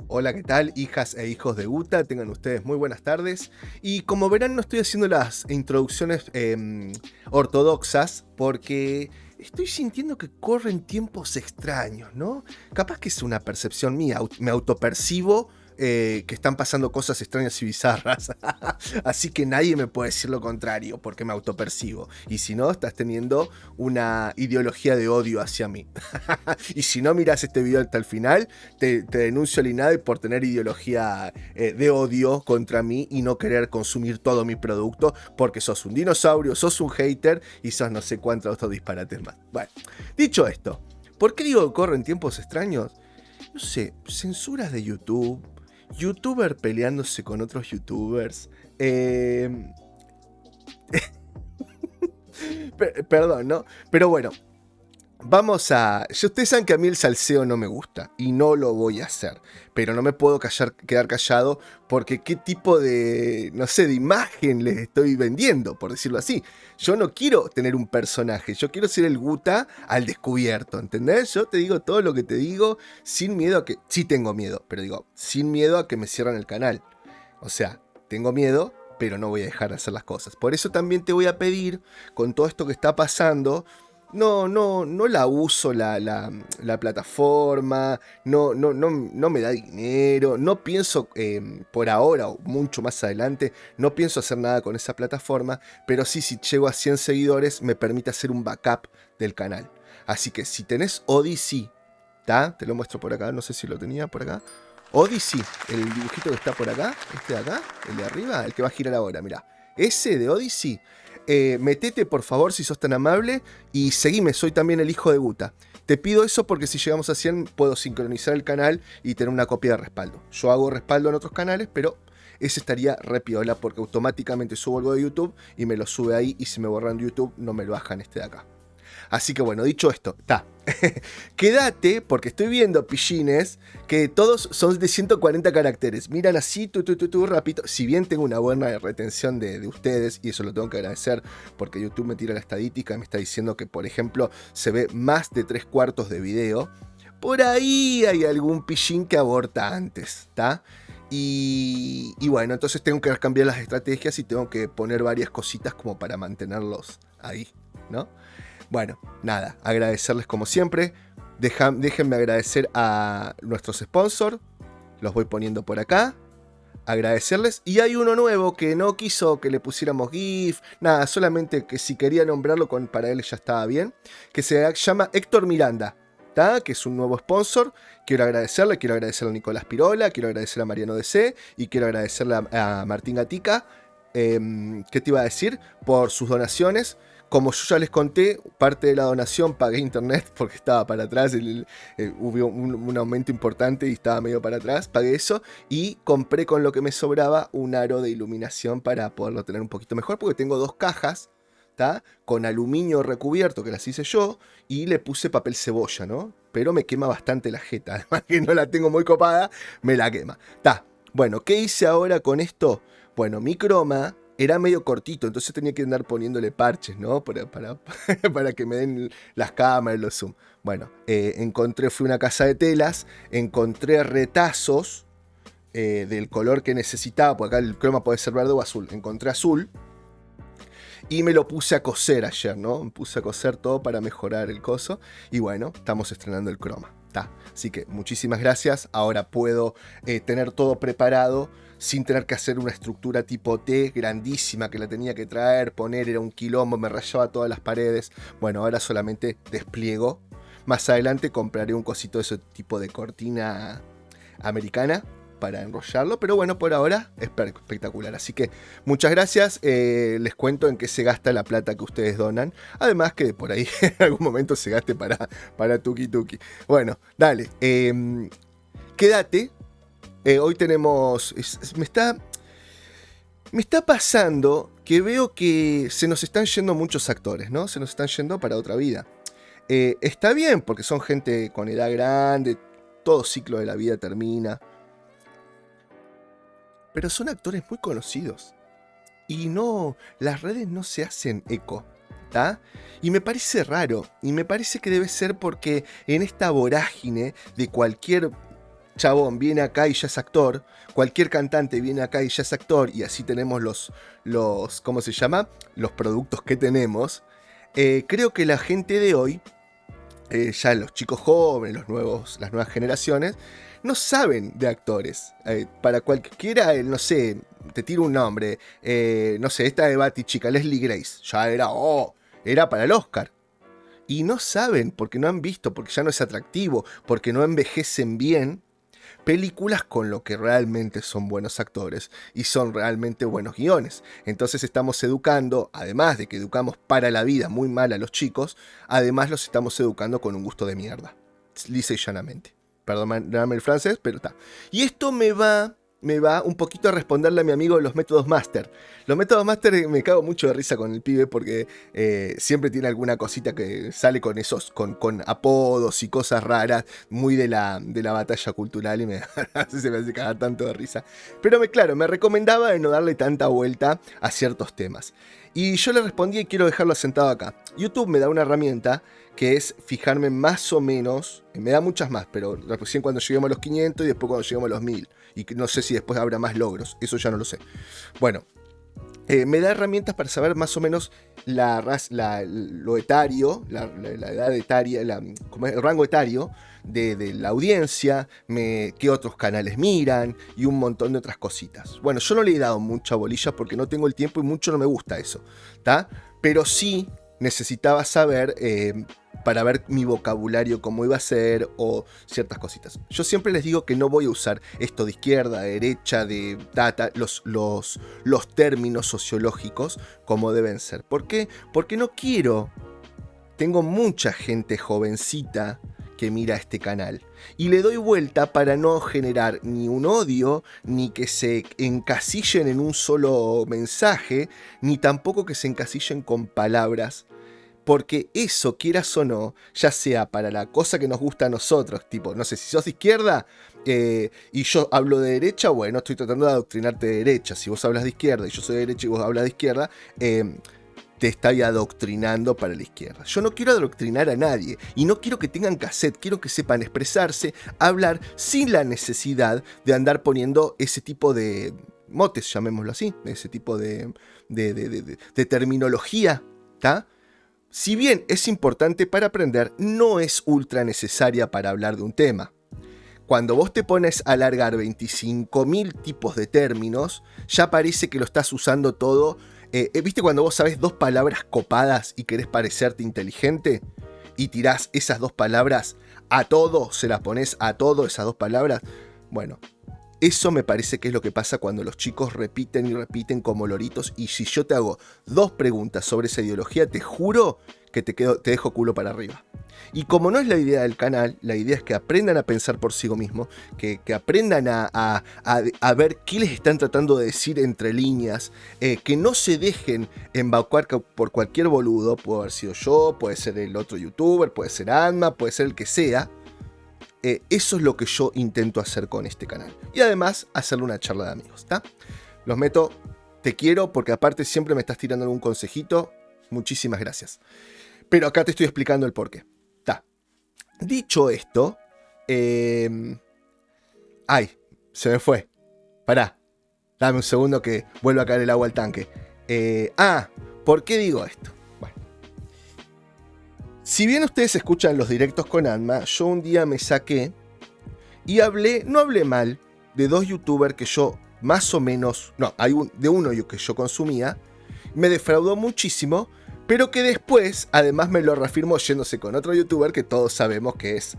Hola, ¿qué tal, hijas e hijos de Guta? Tengan ustedes muy buenas tardes. Y como verán, no estoy haciendo las introducciones ortodoxas porque estoy sintiendo que corren tiempos extraños, ¿no? Capaz que es una percepción mía, me autopercibo que están pasando cosas extrañas y bizarras. Así que nadie me puede decir lo contrario porque me autopercibo. Y si no, estás teniendo una ideología de odio hacia mí. Y si no miras este video hasta el final, te denuncio al INADI por tener ideología de odio contra mí y no querer consumir todo mi producto porque sos un dinosaurio, sos un hater y sos no sé cuántos otros disparates más. Bueno, dicho esto, ¿por qué digo que corren tiempos extraños? No sé, censuras de YouTube, youtuber peleándose con otros youtubers, perdón, ¿no? Pero bueno, vamos a... Ustedes saben que a mí el salseo no me gusta y no lo voy a hacer, pero no me puedo quedar callado porque qué tipo de, no sé, de imagen les estoy vendiendo, por decirlo así. Yo no quiero tener un personaje, yo quiero ser el Guta al descubierto, ¿entendés? Yo te digo todo lo que te digo sin miedo a que... Sí tengo miedo, pero digo, sin miedo a que me cierren el canal. O sea, tengo miedo, pero no voy a dejar de hacer las cosas. Por eso también te voy a pedir, con todo esto que está pasando, no la uso la plataforma, no me da dinero, no pienso por ahora o mucho más adelante, no pienso hacer nada con esa plataforma, pero sí, si llego a 100 seguidores me permite hacer un backup del canal. Así que si tenés Odyssey, te lo muestro por acá, no sé si lo tenía por acá. Odyssey, el dibujito que está por acá, este de acá, el de arriba, el que va a girar ahora, mirá. Ese de Odyssey, metete por favor si sos tan amable y seguime, soy también el hijo de Guta. Te pido eso porque si llegamos a 100 puedo sincronizar el canal y tener una copia de respaldo. Yo hago respaldo en otros canales, pero ese estaría re piola porque automáticamente subo algo de YouTube y me lo sube ahí y si me borran de YouTube no me lo bajan este de acá. Así que bueno, dicho esto, quédate, porque estoy viendo pillines que todos son de 140 caracteres. Miran así, rapidito. Si bien tengo una buena retención de ustedes, y eso lo tengo que agradecer, porque YouTube me tira la estadística y me está diciendo que, por ejemplo, se ve más de 3/4 de video. Por ahí hay algún pillín que aborta antes, ¿está? Y bueno, entonces tengo que cambiar las estrategias y tengo que poner varias cositas como para mantenerlos ahí, ¿no? Bueno, nada, agradecerles como siempre. Déjenme agradecer a nuestros sponsors. Los voy poniendo por acá. Agradecerles. Y hay uno nuevo que no quiso que le pusiéramos GIF. Nada, solamente que si quería nombrarlo para él ya estaba bien. Que se llama Héctor Miranda. Que es un nuevo sponsor. Quiero agradecerle a Nicolás Pirola. Quiero agradecer a Mariano DC. Y quiero agradecerle a Martín Gatica. ¿Qué te iba a decir? Por sus donaciones. Como yo ya les conté, parte de la donación pagué internet porque estaba para atrás, hubo un aumento importante y estaba medio para atrás, pagué eso y compré con lo que me sobraba un aro de iluminación para poderlo tener un poquito mejor porque tengo 2 cajas, con aluminio recubierto que las hice yo y le puse papel cebolla, ¿no? Pero me quema bastante la jeta, además que no la tengo muy copada, me la quema. Bueno, ¿qué hice ahora con esto? Bueno, mi croma era medio cortito, entonces tenía que andar poniéndole parches, ¿no? Para que me den las cámaras, los zoom. Bueno, fui a una casa de telas, encontré retazos del color que necesitaba, porque acá el croma puede ser verde o azul. Encontré azul y me lo puse a coser ayer, ¿no? Me puse a coser todo para mejorar el coso. Y bueno, estamos estrenando el croma. Así que muchísimas gracias. Ahora puedo tener todo preparado sin tener que hacer una estructura tipo T grandísima que la tenía que traer, poner, era un quilombo, me rayaba todas las paredes. Bueno, ahora solamente despliego. Más adelante compraré un cosito de ese tipo de cortina americana para enrollarlo, pero bueno, por ahora es espectacular. Así que muchas gracias, les cuento en qué se gasta la plata que ustedes donan, además que por ahí en algún momento se gaste para Tuki Tuki. Bueno, dale, quédate. Hoy tenemos... Me está pasando que veo que se nos están yendo muchos actores, ¿no? Se nos están yendo para otra vida. Está bien, porque son gente con edad grande, todo ciclo de la vida termina. Pero son actores muy conocidos. Y las redes no se hacen eco, Y me parece raro. Y me parece que debe ser porque en esta vorágine de cualquier chabón viene acá y ya es actor, cualquier cantante viene acá y ya es actor, y así tenemos los ¿cómo se llama? Los productos que tenemos. Creo que la gente de hoy, ya los chicos jóvenes, las nuevas generaciones, no saben de actores. Para cualquiera, no sé, te tiro un nombre, no sé, esta de Batichica, Leslie Grace, ya era para el Oscar. Y no saben, porque no han visto, porque ya no es atractivo, porque no envejecen bien películas con lo que realmente son buenos actores y son realmente buenos guiones. Entonces estamos educando, además de que educamos para la vida muy mal a los chicos, además los estamos educando con un gusto de mierda. Lisa y llanamente. Perdóname el francés, pero está. Y esto me va un poquito a responderle a mi amigo de los métodos Master. Los métodos Master me cago mucho de risa con el pibe porque siempre tiene alguna cosita que sale con esos, con apodos y cosas raras, muy de la batalla cultural, y se me hace cagar tanto de risa. Pero claro, me recomendaba de no darle tanta vuelta a ciertos temas. Y yo le respondí, y quiero dejarlo asentado acá. YouTube me da una herramienta que es fijarme más o menos, me da muchas más, pero recién cuando lleguemos a los 500 y después cuando lleguemos a los 1000. Y no sé si después habrá más logros, eso ya no lo sé. Bueno, me da herramientas para saber más o menos lo etario, la edad etaria, el rango etario de la audiencia, qué otros canales miran y un montón de otras cositas. Bueno, yo no le he dado mucha bolilla porque no tengo el tiempo y mucho no me gusta eso, ¿tá? Pero sí necesitaba saber para ver mi vocabulario cómo iba a ser o ciertas cositas. Yo siempre les digo que no voy a usar esto de izquierda, de derecha, de data, los términos sociológicos como deben ser. ¿Por qué? Porque no quiero. Tengo mucha gente jovencita que mira este canal y le doy vuelta para no generar ni un odio, ni que se encasillen en un solo mensaje, ni tampoco que se encasillen con palabras. Porque eso, quieras o no, ya sea para la cosa que nos gusta a nosotros, tipo, no sé, si sos de izquierda y yo hablo de derecha, bueno, estoy tratando de adoctrinarte de derecha. Si vos hablas de izquierda y yo soy de derecha y vos hablas de izquierda, te estoy adoctrinando para la izquierda. Yo no quiero adoctrinar a nadie y no quiero que tengan cassette, quiero que sepan expresarse, hablar sin la necesidad de andar poniendo ese tipo de motes, llamémoslo así, ese tipo de terminología, ¿tá? Si bien es importante para aprender, no es ultra necesaria para hablar de un tema. Cuando vos te pones a alargar 25.000 tipos de términos, ya parece que lo estás usando todo. ¿Viste cuando vos sabés 2 palabras copadas y querés parecerte inteligente? Y tirás esas 2 palabras a todo, se las pones a todo esas 2 palabras. Bueno, eso me parece que es lo que pasa cuando los chicos repiten y repiten como loritos. Y si yo te hago 2 preguntas sobre esa ideología, te juro que te dejo culo para arriba. Y como no es la idea del canal, la idea es que aprendan a pensar por sí mismos, que aprendan a ver qué les están tratando de decir entre líneas, que no se dejen embaucar por cualquier boludo. Puede haber sido yo, puede ser el otro youtuber, puede ser Anma, puede ser el que sea. Eso es lo que yo intento hacer con este canal. Y además, hacerle una charla de amigos, ¿está? Los meto, te quiero, porque aparte siempre me estás tirando algún consejito. Muchísimas gracias. Pero acá te estoy explicando el porqué. ¿Está? Dicho esto, ay, se me fue. Pará, dame un segundo que vuelva a caer el agua al tanque. ¿Por qué digo esto? Si bien ustedes escuchan los directos con Anma, yo un día me saqué y no hablé mal de 2 youtubers que yo más o menos, de uno que yo consumía, me defraudó muchísimo, pero que después además me lo reafirmó yéndose con otro youtuber que todos sabemos que es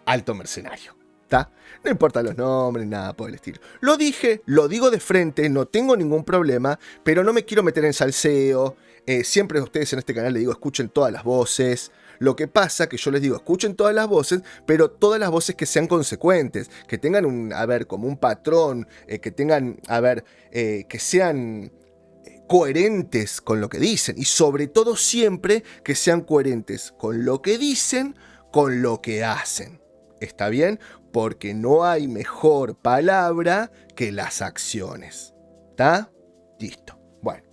alto mercenario, ¿tá? No importa los nombres, nada por el estilo. Lo dije, lo digo de frente, no tengo ningún problema, pero no me quiero meter en salseo. Siempre a ustedes en este canal les digo, escuchen todas las voces. Lo que pasa que yo les digo, escuchen todas las voces, pero todas las voces que sean consecuentes, que tengan como un patrón, que tengan, que sean coherentes con lo que dicen. Y sobre todo siempre que sean coherentes con lo que dicen, con lo que hacen. ¿Está bien? Porque no hay mejor palabra que las acciones. ¿Está? Listo. Bueno.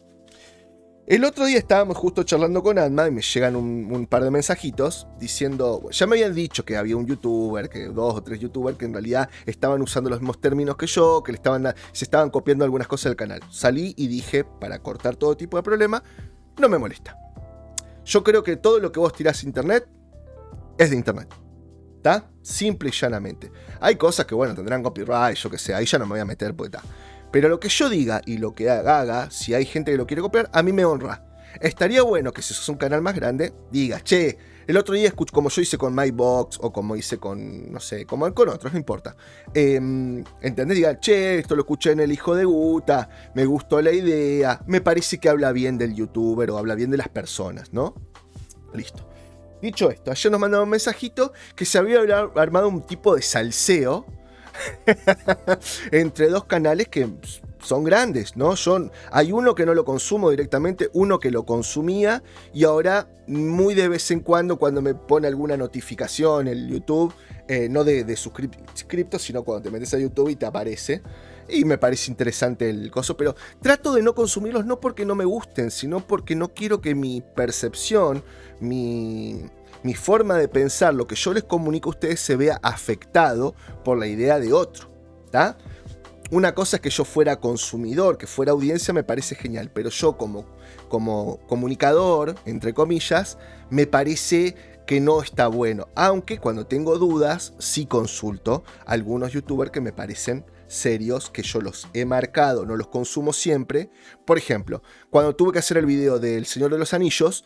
El otro día estábamos justo charlando con Adma y me llegan un par de mensajitos diciendo, ya me habían dicho que había un youtuber, que 2 o 3 youtubers que en realidad estaban usando los mismos términos que yo, que se estaban copiando algunas cosas del canal. Salí y dije, para cortar todo tipo de problema, no me molesta. Yo creo que todo lo que vos tirás a internet es de internet. ¿Está? Simple y llanamente. Hay cosas que, bueno, tendrán copyright, yo que sé, ahí ya no me voy a meter porque está. Pero lo que yo diga y lo que haga, si hay gente que lo quiere copiar, a mí me honra. Estaría bueno que si sos un canal más grande, digas, che, el otro día escuché, como yo hice con MyBox o como hice con, no sé, como con otros, no importa. ¿Entendés? Diga, che, esto lo escuché en El Hijo de Guta, me gustó la idea, me parece que habla bien del youtuber o habla bien de las personas, ¿no? Listo. Dicho esto, ayer nos mandaron un mensajito que se había armado un tipo de salseo entre 2 canales que son grandes, ¿no? Hay uno que no lo consumo directamente, uno que lo consumía y ahora muy de vez en cuando me pone alguna notificación en YouTube, no de suscriptos, sino cuando te metes a YouTube y te aparece. Y me parece interesante el coso, pero trato de no consumirlos no porque no me gusten, sino porque no quiero que mi percepción, mi forma de pensar, lo que yo les comunico a ustedes se vea afectado por la idea de otro, ¿tá? Una cosa es que yo fuera consumidor, que fuera audiencia, me parece genial, pero yo como comunicador, entre comillas, me parece que no está bueno, aunque cuando tengo dudas sí consulto a algunos youtubers que me parecen serios, que yo los he marcado, no los consumo siempre. Por ejemplo, cuando tuve que hacer el video del Señor de los Anillos,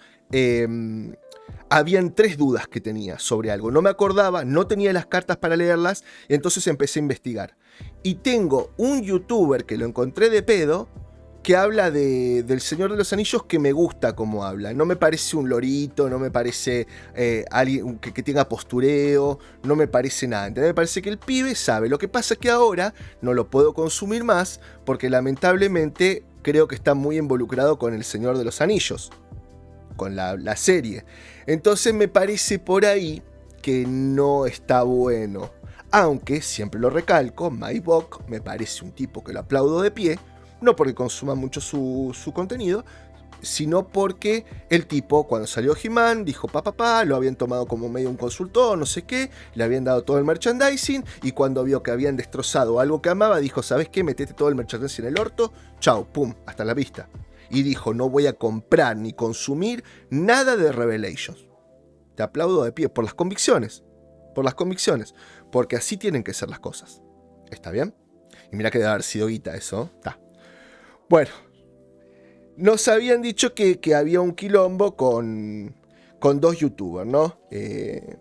habían 3 dudas que tenía sobre algo. No me acordaba, no tenía las cartas para leerlas, y entonces empecé a investigar. Y tengo un youtuber que lo encontré de pedo, que habla del Señor de los Anillos, que me gusta cómo habla. No me parece un lorito, no me parece alguien que tenga postureo, no me parece nada. ¿Entendés? Me parece que el pibe sabe. Lo que pasa es que ahora no lo puedo consumir más, porque lamentablemente creo que está muy involucrado con el Señor de los Anillos, con la serie. Entonces me parece por ahí que no está bueno. Aunque, siempre lo recalco, MyBox me parece un tipo que lo aplaudo de pie, no porque consuma mucho su contenido, sino porque el tipo, cuando salió He-Man, dijo lo habían tomado como medio un consultor, no sé qué, le habían dado todo el merchandising, y cuando vio que habían destrozado algo que amaba, dijo, ¿sabes qué? Metete todo el merchandising en el orto, chao, pum, hasta la vista. Y dijo, no voy a comprar ni consumir nada de Revelations. Te aplaudo de pie por las convicciones, porque así tienen que ser las cosas. ¿Está bien? Y mira que debe haber sido guita eso. Está. Bueno, nos habían dicho que había un quilombo con 2 youtubers, ¿no?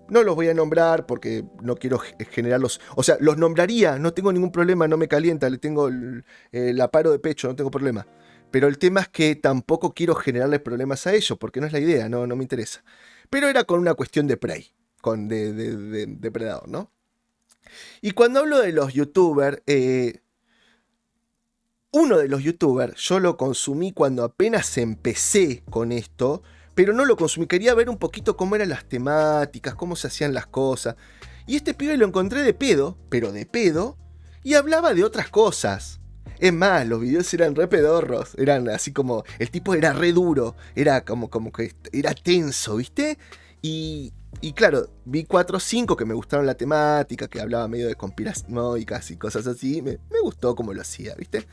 No los voy a nombrar porque no quiero generarlos. O sea, los nombraría, no tengo ningún problema, no me calienta, le tengo el aparo de pecho, no tengo problema. Pero el tema es que tampoco quiero generarles problemas a ellos, porque no es la idea, no me interesa. Pero era con una cuestión de prey, de depredador, ¿no? Y cuando hablo de los youtubers, uno de los youtubers, yo lo consumí cuando apenas empecé con esto, pero no lo consumí, quería ver un poquito cómo eran las temáticas, cómo se hacían las cosas. Y este pibe lo encontré de pedo, pero de pedo, y hablaba de otras cosas. Es más, los videos eran re pedorros, eran así como, el tipo era re duro, era como que era tenso, ¿viste? Y claro, vi 4 o 5 que me gustaron la temática, que hablaba medio de conspiranoicas y cosas así, me gustó cómo lo hacía, ¿viste?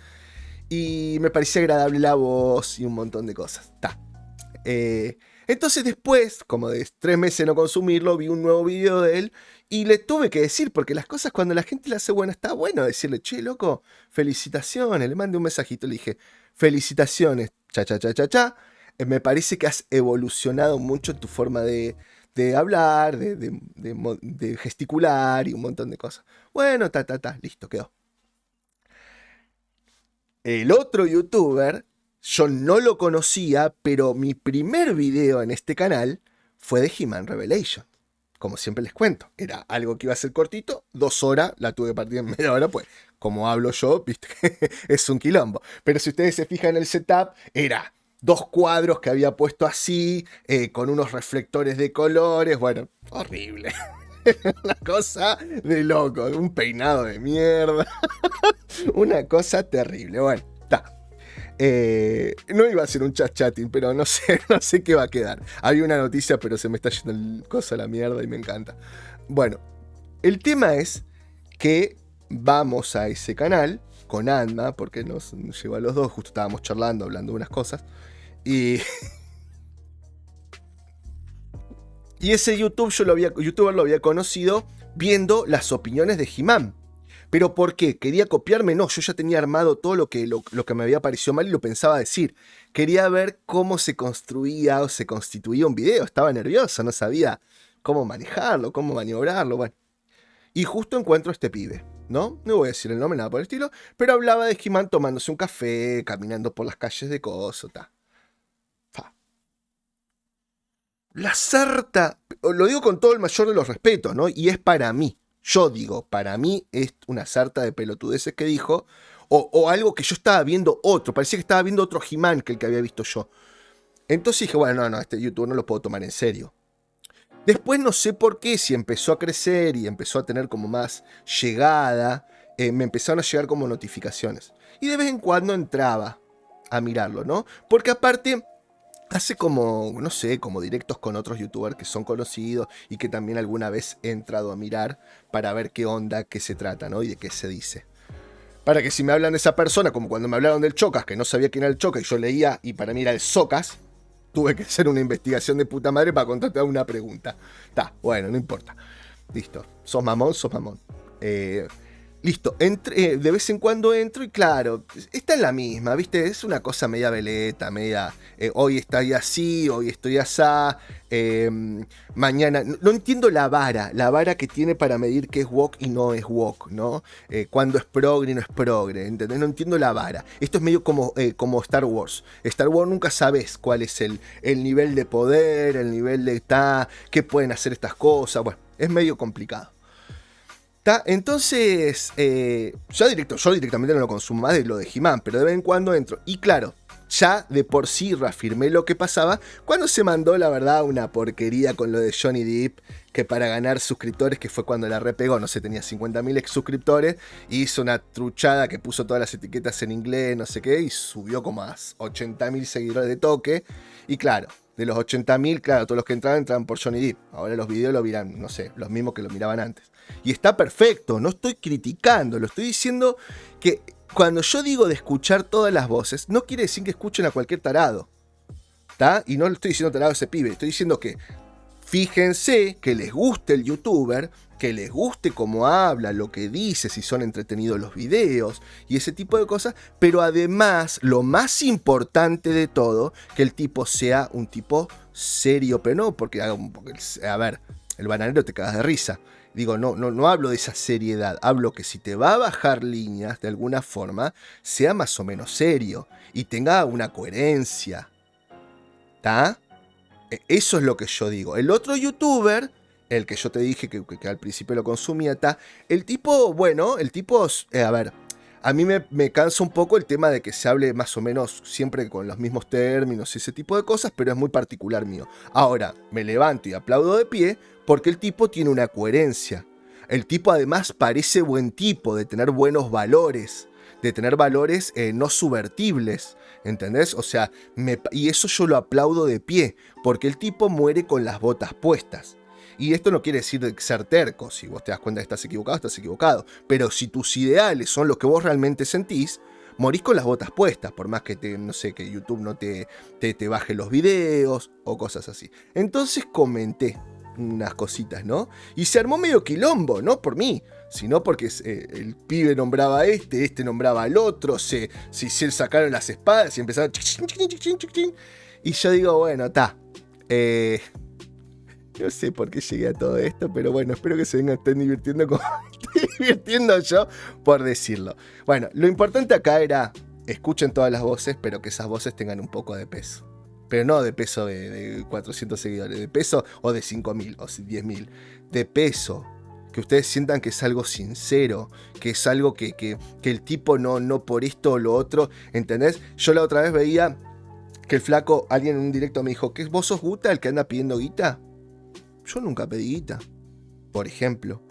Y me parecía agradable la voz y un montón de cosas. Entonces después, como de 3 meses no consumirlo, vi un nuevo video de él y le tuve que decir, porque las cosas cuando la gente las hace buena, está bueno decirle, che, loco, felicitaciones. Le mandé un mensajito, le dije, felicitaciones, cha. Me parece que has evolucionado mucho en tu forma de hablar, de gesticular y un montón de cosas. Bueno, listo, quedó. El otro youtuber, yo no lo conocía, pero mi primer video en este canal fue de He-Man Revelation. Como siempre les cuento, era algo que iba a ser cortito, 2 horas, la tuve que partir en media hora, pues como hablo yo, viste, es un quilombo. Pero si ustedes se fijan en el setup, era 2 cuadros que había puesto así, con unos reflectores de colores, bueno, horrible. Una cosa de loco, un peinado de mierda. Una cosa terrible, bueno, está. No iba a ser un chatting, pero no sé, no sé qué va a quedar. Había una noticia, pero se me está yendo el coso a la mierda y me encanta. Bueno, el tema es que vamos a ese canal con Anma, porque nos llevó a los dos, justo estábamos charlando, hablando de unas cosas, y ese youtuber lo había conocido viendo las opiniones de He-Man. ¿Pero por qué? ¿Quería copiarme? No, yo ya tenía armado todo lo que me había parecido mal y lo pensaba decir. Quería ver cómo se construía o se constituía un video. Estaba nervioso, no sabía cómo manejarlo, cómo maniobrarlo. Bueno. Y justo encuentro a este pibe, ¿no? No voy a decir el nombre, nada por el estilo, pero hablaba de He-Man tomándose un café, caminando por las calles de Coso, ta. La sarta, lo digo con todo el mayor de los respetos, ¿no? Y es para mí. Yo digo, para mí es una sarta de pelotudeces que dijo, o algo que yo estaba viendo otro, parecía que estaba viendo otro He-Man que el que había visto yo. Entonces dije, bueno, no, este youtuber no lo puedo tomar en serio. Después no sé por qué, si empezó a crecer y empezó a tener como más llegada, me empezaron a llegar como notificaciones. Y de vez en cuando entraba a mirarlo, ¿no? Porque aparte hace como, no sé, como directos con otros youtubers que son conocidos y que también alguna vez he entrado a mirar para ver qué onda, qué se trata, ¿no? Y de qué se dice. Para que si me hablan de esa persona, como cuando me hablaron del Chocas, que no sabía quién era el Chocas y yo leía y para mí era el Socas, tuve que hacer una investigación de puta madre para contestar una pregunta. Bueno, no importa. Listo. ¿Sos mamón? Sos mamón. Listo, de vez en cuando entro y claro, está en la misma, ¿viste? Es una cosa media veleta, media, hoy estoy así, hoy estoy asá, mañana, no entiendo la vara que tiene para medir qué es woke y no es woke, ¿no? Cuando es progre y no es progre, ¿entendés? No entiendo la vara. Esto es medio como Star Wars. Star Wars nunca sabes cuál es el nivel de poder, el nivel de qué pueden hacer estas cosas, bueno, es medio complicado. Entonces, yo directamente no lo consumo más de lo de He-Man, pero de vez en cuando entro. Y claro, ya de por sí reafirmé lo que pasaba cuando se mandó, la verdad, una porquería con lo de Johnny Depp, que para ganar suscriptores, que fue cuando la repegó, no sé, tenía 50.000 ex suscriptores, hizo una truchada que puso todas las etiquetas en inglés, no sé qué, y subió como a 80.000 seguidores de toque. Y claro, de los 80.000, claro, todos los que entraban por Johnny Depp. Ahora los videos lo miran, no sé, los mismos que lo miraban antes. Y está perfecto, no estoy criticando, lo estoy diciendo que cuando yo digo de escuchar todas las voces, no quiere decir que escuchen a cualquier tarado. ¿Está? Y no le estoy diciendo tarado a ese pibe, estoy diciendo que fíjense que les guste el youtuber, que les guste cómo habla, lo que dice, si son entretenidos los videos y ese tipo de cosas, pero además, lo más importante de todo, que el tipo sea un tipo serio, pero no porque a ver, el bananero te cagas de risa. Digo, no hablo de esa seriedad, hablo que si te va a bajar líneas de alguna forma, sea más o menos serio y tenga una coherencia. ¿Está? Eso es lo que yo digo. El otro youtuber, el que yo te dije que al principio lo consumía, el tipo, bueno, a ver, a mí me cansa un poco el tema de que se hable más o menos siempre con los mismos términos y ese tipo de cosas, pero es muy particular mío. Ahora, me levanto y aplaudo de pie porque el tipo tiene una coherencia. El tipo además parece buen tipo, de tener buenos valores, de tener valores no subvertibles, ¿entendés? O sea, y eso yo lo aplaudo de pie, porque el tipo muere con las botas puestas. Y esto no quiere decir ser terco. Si vos te das cuenta que estás equivocado. Pero si tus ideales son los que vos realmente sentís, morís con las botas puestas, por más que no sé, que YouTube no te baje los videos o cosas así. Entonces comenté unas cositas, ¿no? Y se armó medio quilombo, no por mí, sino porque el pibe nombraba a este nombraba al otro, se sacaron las espadas y empezaron. Y yo digo, bueno, no sé por qué llegué a todo esto, pero bueno, espero que se estén divirtiendo como me estoy divirtiendo yo por decirlo. Bueno, lo importante acá era, escuchen todas las voces, pero que esas voces tengan un poco de peso. Pero no de peso de 400 seguidores, de peso o de 5.000 o 10.000. De peso. Que ustedes sientan que es algo sincero, que es algo que el tipo no por esto o lo otro, ¿entendés? Yo la otra vez veía que el flaco, alguien en un directo me dijo, ¿qué vos sos Guta, el que anda pidiendo guita? Yo nunca pedí guita, por ejemplo.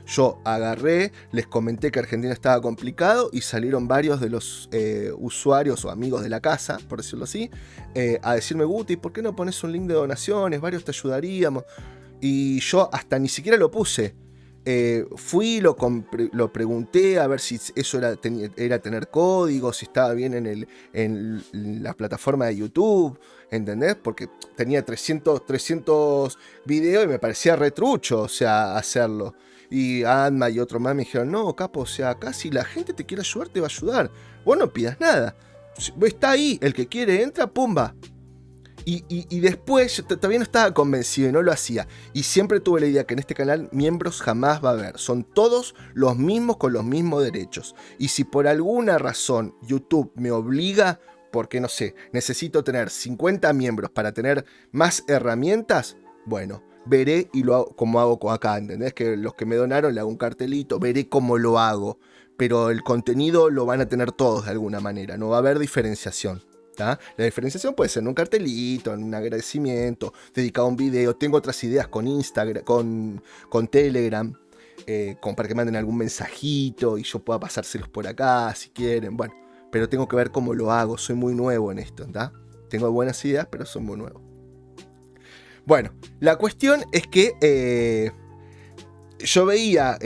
Yo agarré, les comenté que Argentina estaba complicado y salieron varios de los usuarios o amigos de la casa, por decirlo así, a decirme, Guti, ¿por qué no pones un link de donaciones? Varios te ayudaríamos. Y yo hasta ni siquiera lo puse. Fui, lo pregunté a ver si eso era tener código, si estaba bien en la plataforma de YouTube, ¿entendés? Porque tenía 300 videos y me parecía retrucho, o sea, hacerlo. Y Anma y otro más me dijeron, no, capo, o sea, acá si la gente te quiere ayudar, te va a ayudar. Vos no pidas nada. Está ahí, el que quiere entra, pumba. Y después yo todavía no estaba convencido y no lo hacía. Y siempre tuve la idea que en este canal miembros jamás va a haber. Son todos los mismos con los mismos derechos. Y si por alguna razón YouTube me obliga, porque no sé, necesito tener 50 miembros para tener más herramientas, bueno, veré y lo hago como hago acá, ¿entendés? Que los que me donaron le hago un cartelito, veré cómo lo hago. Pero el contenido lo van a tener todos de alguna manera, no va a haber diferenciación. ¿tá? La diferenciación puede ser en un cartelito, en un agradecimiento, dedicado a un video. Tengo otras ideas con Instagram, con Telegram, para que manden algún mensajito y yo pueda pasárselos por acá si quieren. Bueno, pero tengo que ver cómo lo hago. Soy muy nuevo en esto, ¿tá? Tengo buenas ideas, pero soy muy nuevo. Bueno, la cuestión es que yo veía...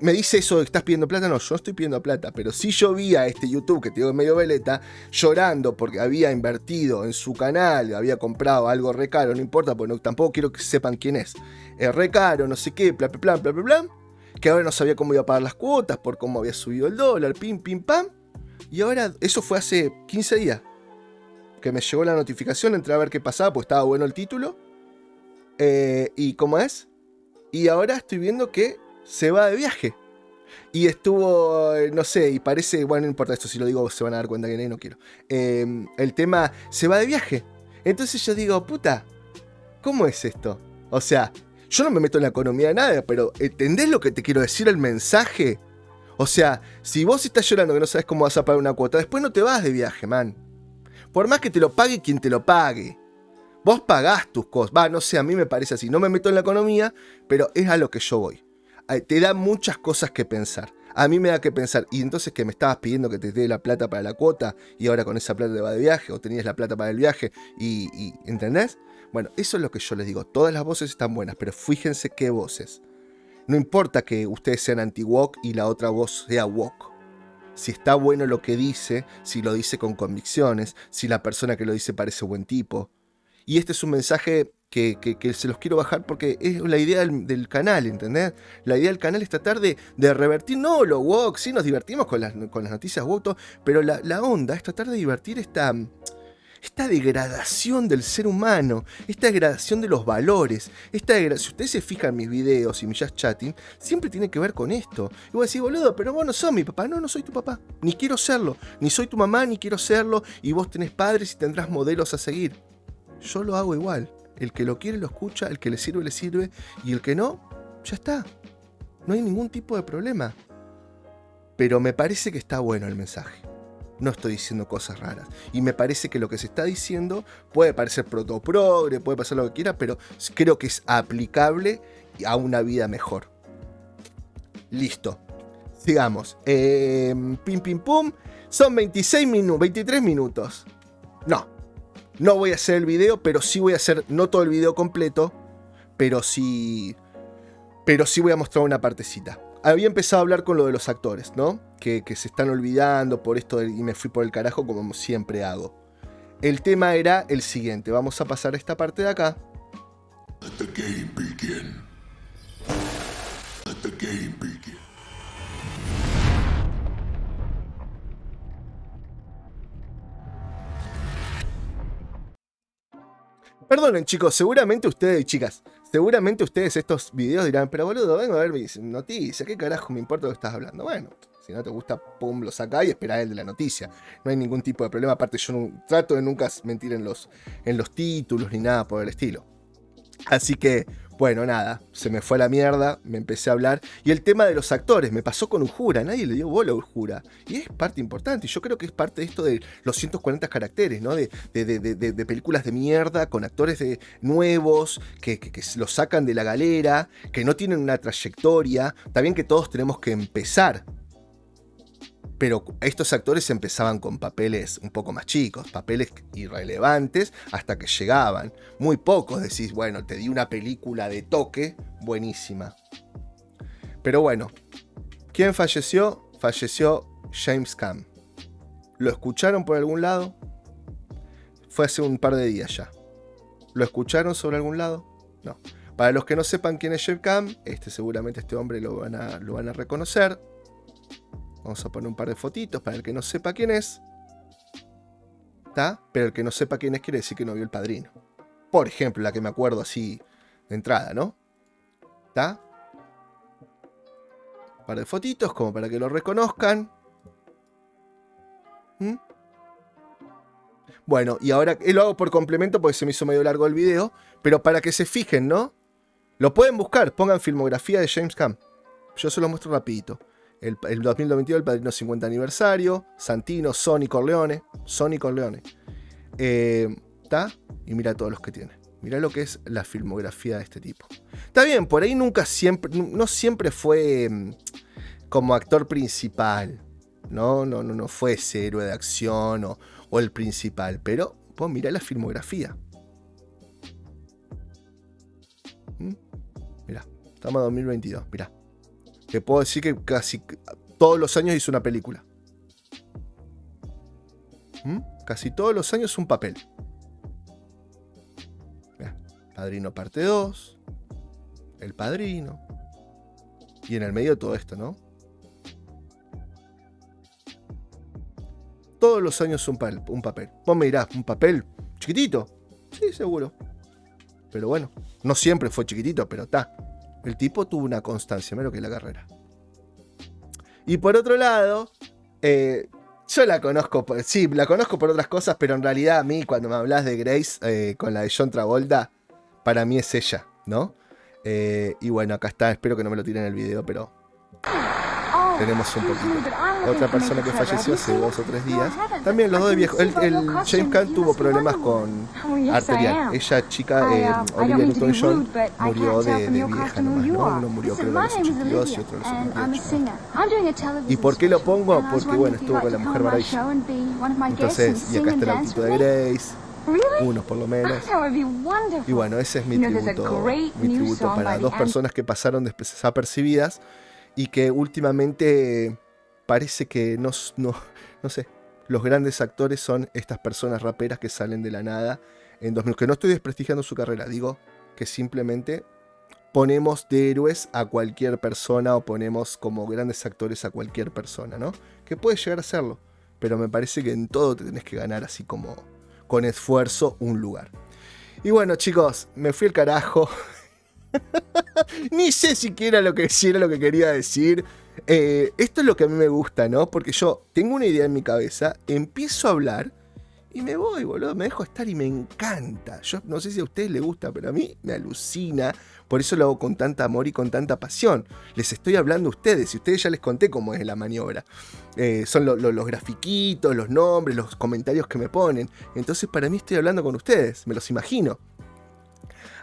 me dice eso de que estás pidiendo plata. No, yo no estoy pidiendo plata, pero sí yo vi a este YouTube que te digo medio veleta llorando porque había invertido en su canal, había comprado algo re caro, no importa, porque tampoco quiero que sepan quién es. Re caro, no sé qué, bla bla bla bla bla, que ahora no sabía cómo iba a pagar las cuotas por cómo había subido el dólar, pim pim pam. Y ahora, eso fue hace 15 días que me llegó la notificación, entré a ver qué pasaba, pues estaba bueno el título. ¿Y cómo es? Y ahora estoy viendo que se va de viaje. Y estuvo, no sé, y parece, bueno, no importa esto, si lo digo se van a dar cuenta que no quiero. El tema, se va de viaje. Entonces yo digo, puta, ¿cómo es esto? O sea, yo no me meto en la economía de nada, pero ¿entendés lo que te quiero decir, el mensaje? O sea, si vos estás llorando que no sabes cómo vas a pagar una cuota, después no te vas de viaje, man. Por más que te lo pague quien te lo pague. Vos pagás tus cosas. No sé, a mí me parece así. No me meto en la economía, pero es a lo que yo voy. Te da muchas cosas que pensar. A mí me da que pensar. Y entonces que me estabas pidiendo que te dé la plata para la cuota y ahora con esa plata te va de viaje, o tenías la plata para el viaje y ¿entendés? Bueno, eso es lo que yo les digo. Todas las voces están buenas, pero fíjense qué voces. No importa que ustedes sean anti-woke y la otra voz sea woke. Si está bueno lo que dice, si lo dice con convicciones, si la persona que lo dice parece buen tipo. Y este es un mensaje que se los quiero bajar porque es la idea del canal, ¿entendés? La idea del canal es tratar de revertir, no lo woke, sí nos divertimos con las noticias woke, pero la onda es tratar de divertir esta degradación del ser humano, esta degradación de los valores, si ustedes se fijan en mis videos y mi just chatting, siempre tiene que ver con esto. Y vos decís, boludo, pero vos no sos mi papá. No, no soy tu papá, ni quiero serlo, ni soy tu mamá, ni quiero serlo, y vos tenés padres y tendrás modelos a seguir. Yo lo hago igual. El que lo quiere lo escucha, el que le sirve, y el que no, ya está. No hay ningún tipo de problema. Pero me parece que está bueno el mensaje. No estoy diciendo cosas raras. Y me parece que lo que se está diciendo puede parecer protoprogre, puede pasar lo que quiera, pero creo que es aplicable a una vida mejor. Listo. Sigamos. Pim, pim, pum. Son 23 minutos. No voy a hacer el video, pero sí voy a hacer, no todo el video completo, pero sí voy a mostrar una partecita. Había empezado a hablar con lo de los actores, ¿no? Que se están olvidando por esto y me fui por el carajo como siempre hago. El tema era el siguiente. Vamos a pasar a esta parte de acá. Let the game begin. Let the game begin. Perdonen, chicos, seguramente ustedes y chicas, estos videos dirán, pero boludo, vengo a ver mis noticias, ¿qué carajo me importa lo que estás hablando? Bueno, si no te gusta, pum, lo sacá y esperá el de la noticia. No hay ningún tipo de problema, aparte yo trato de nunca mentir en los títulos ni nada por el estilo. Así que, Bueno, nada, se me fue a la mierda, me empecé a hablar. Y el tema de los actores, me pasó con Uhura, nadie le dio bola a Uhura. Y es parte importante, y yo creo que es parte de esto de los 140 caracteres, ¿no? De películas de mierda con actores nuevos, que los sacan de la galera, que no tienen una trayectoria. Está bien que todos tenemos que empezar. Pero estos actores empezaban con papeles un poco más chicos, papeles irrelevantes hasta que llegaban. Muy pocos decís, bueno, te di una película de toque buenísima. Pero bueno, ¿quién falleció? Falleció James Caan. ¿Lo escucharon por algún lado? Fue hace un par de días ya. ¿Lo escucharon sobre algún lado? No. Para los que no sepan quién es James Caan, seguramente este hombre lo van a reconocer. Vamos a poner un par de fotitos para el que no sepa quién es. ¿Está? Pero el que no sepa quién es quiere decir que no vio El Padrino. Por ejemplo, la que me acuerdo así de entrada, ¿no? ¿Está? Un par de fotitos como para que lo reconozcan. ¿Mm? Bueno, y ahora lo hago por complemento porque se me hizo medio largo el video. Pero para que se fijen, ¿no? Lo pueden buscar, pongan filmografía de James Caan. Yo se lo muestro rapidito. El 2022, El Padrino 50 aniversario, Santino, Sonny Corleone. ¿Está? Y mira todos los que tiene. Mira lo que es la filmografía de este tipo. Está bien, por ahí no siempre fue como actor principal. No fue ese héroe de acción o el principal. Pero, pues mira la filmografía. Mira, estamos en 2022, mira. Te puedo decir que casi todos los años hizo una película. Casi todos los años un papel. Mirá, Padrino parte 2. El Padrino. Y en el medio todo esto, ¿no? Todos los años un papel. Vos me dirás, ¿un papel chiquitito? Sí, seguro. Pero bueno, no siempre fue chiquitito, pero está. El tipo tuvo una constancia, mira lo que es la carrera. Y por otro lado, yo la conozco, la conozco por otras cosas, pero en realidad a mí cuando me hablas de Grace con la de John Travolta, para mí es ella, ¿no? Y bueno, acá está, espero que no me lo tiren en el video, pero tenemos un poquito. Otra persona que falleció hace 2 o 3 días. También los dos de viejo. El James Caan tuvo problemas con arterial. Ella, chica, Olivia Newton-John, murió de vieja nomás, ¿no? Uno murió creo a los 82 y otro a los 78. ¿Y por qué lo pongo? Porque bueno, estuvo con La Mujer Maravilla. Entonces, y acá está el autito de Grace. Unos por lo menos. Y bueno, ese es mi tributo para 2 personas que pasaron desapercibidas y que últimamente parece que no sé, los grandes actores son estas personas raperas que salen de la nada en 2000, que no estoy desprestigiando su carrera, digo que simplemente ponemos de héroes a cualquier persona o ponemos como grandes actores a cualquier persona, ¿no? Que puede llegar a serlo, pero me parece que en todo te tenés que ganar así como con esfuerzo un lugar. Y bueno, chicos, me fui al carajo. Ni sé siquiera lo que era lo que quería decir. Esto es lo que a mí me gusta, ¿no? Porque yo tengo una idea en mi cabeza, empiezo a hablar y me voy, boludo, me dejo estar y me encanta. Yo no sé si a ustedes les gusta, pero a mí me alucina. Por eso lo hago con tanta amor y con tanta pasión. Les estoy hablando a ustedes y ustedes ya les conté cómo es la maniobra. Son los grafiquitos, los nombres, los comentarios que me ponen. Entonces para mí estoy hablando con ustedes, me los imagino.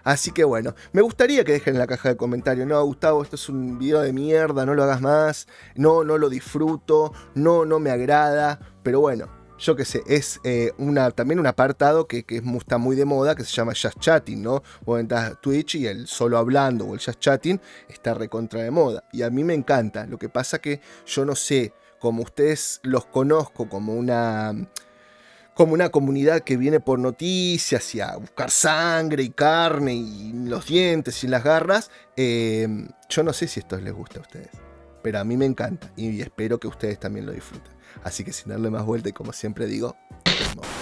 Así que bueno, me gustaría que dejen en la caja de comentarios: no, Gustavo, esto es un video de mierda, no lo hagas más, no lo disfruto, no me agrada, pero bueno, yo qué sé, es también un apartado que está muy de moda, que se llama Just Chatting, ¿no? Vos entras a Twitch y el solo hablando o el Just Chatting está recontra de moda, y a mí me encanta. Lo que pasa que yo no sé, como ustedes los conozco como una comunidad que viene por noticias y a buscar sangre y carne y los dientes y las garras, yo no sé si esto les gusta a ustedes, pero a mí me encanta y espero que ustedes también lo disfruten. Así que sin darle más vuelta y como siempre digo, nos vemos.